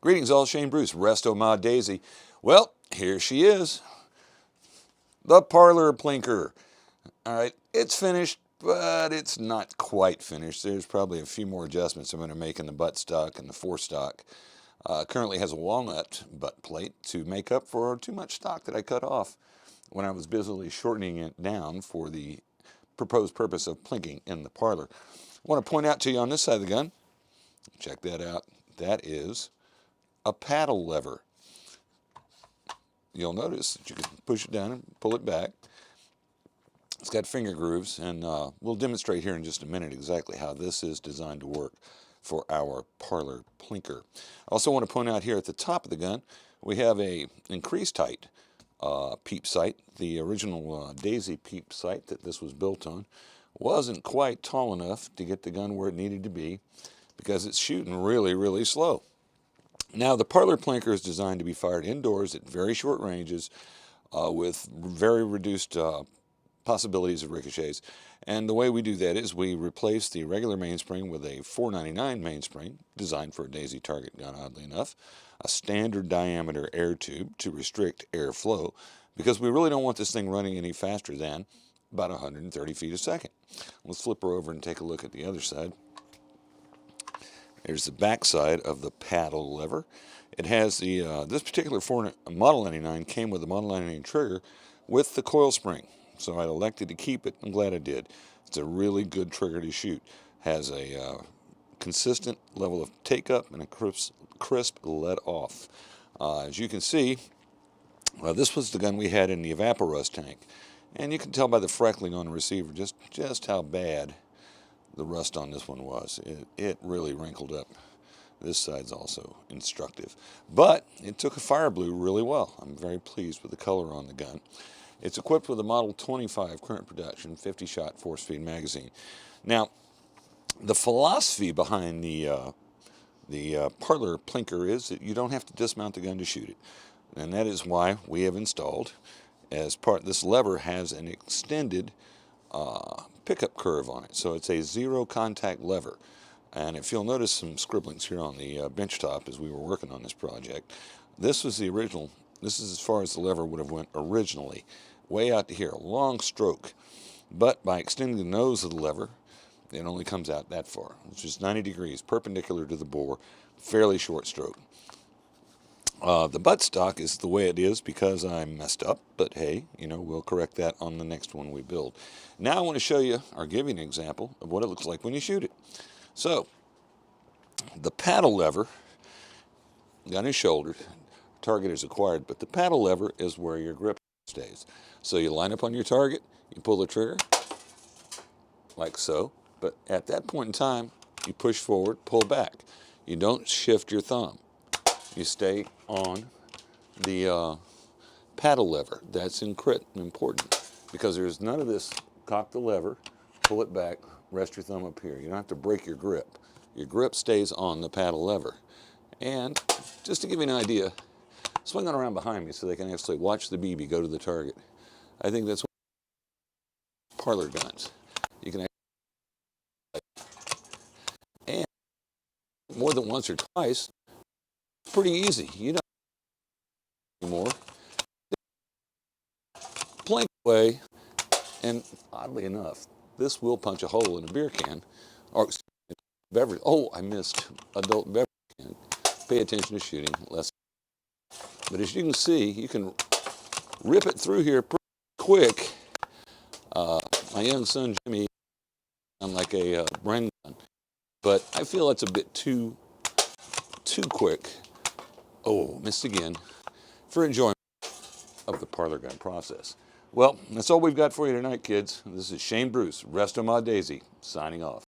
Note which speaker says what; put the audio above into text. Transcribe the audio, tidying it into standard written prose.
Speaker 1: Greetings all, Shane Bruce, Restomod Daisy. Well, here she is, the Parlor Plinker. All right, it's finished, but it's not quite finished. There's probably a few more adjustments I'm going to make in the buttstock and the forestock. Currently has a walnut butt plate to make up for too much stock that I cut off when I was busily shortening it down for the proposed purpose of plinking in the parlor. I want to point out to you on this side of the gun, check that out, that is a paddle lever. You'll notice that you can push it down and pull it back. It's got finger grooves, and we'll demonstrate here in just a minute exactly how this is designed to work for our parlor plinker. I also want to point out here at the top of the gun, we have a increased height peep sight. The original Daisy peep sight that this was built on wasn't quite tall enough to get the gun where it needed to be because it's shooting really, really slow. Now, the Parlor Plinker is designed to be fired indoors at very short ranges with very reduced possibilities of ricochets. And the way we do that is we replace the regular mainspring with a .499 mainspring, designed for a Daisy target gun, oddly enough, a standard diameter air tube to restrict airflow, because we really don't want this thing running any faster than about 130 feet a second. Let's flip her over and take a look at the other side. There's the back side of the paddle lever. It has the, this particular Model 99 came with the Model 99 trigger with the coil spring. So I elected to keep it. I'm glad I did. It's a really good trigger to shoot. Has a consistent level of take-up and a crisp let-off. As you can see, this was the gun we had in the Evaporust tank. And you can tell by the freckling on the receiver just how bad the rust on this one was. It really wrinkled up. This side's also instructive. But it took a fire blue really well. I'm very pleased with the color on the gun. It's equipped with a Model 25 current production 50-shot force-feed magazine. Now, the philosophy behind the Parlor Plinker is that you don't have to dismount the gun to shoot it. And that is why we have installed, as part, this lever has an extended pickup curve on it. So it's a zero contact lever. And if you'll notice some scribblings here on the bench top as we were working on this project, this was the original. This is as far as the lever would have went originally, way out to here, a long stroke. But by extending the nose of the lever, it only comes out that far, which is 90 degrees, perpendicular to the bore, fairly short stroke. The buttstock is the way it is because I messed up, but hey, we'll correct that on the next one we build. Now I want to show you, or give you an example of what it looks like when you shoot it. So, the paddle lever, gun is shouldered, target is acquired, but the paddle lever is where your grip stays. So you line up on your target, you pull the trigger, like so, but at that point in time, you push forward, pull back. You don't shift your thumb. You stay on the paddle lever. That's important because there's none of this cock the lever, pull it back, rest your thumb up here. You don't have to break your grip. Your grip stays on the paddle lever. And just to give you an idea, swing it around behind me so they can actually watch the BB go to the target. I think that's one of parlor guns. You can actually, and more than once or twice, it's pretty easy. You don't anymore. Plink away, and oddly enough, this will punch a hole in a beer can, or excuse me, beverage. Oh, I missed adult beverage can. Pay attention to shooting less. But as you can see, you can rip it through here pretty quick. My young son Jimmy, I'm like a Bren gun, but I feel it's a bit too quick. Oh, missed again. For enjoyment of the parlor gun process. Well, that's all we've got for you tonight, kids. This is Shane Bruce, Restomod Daisy, signing off.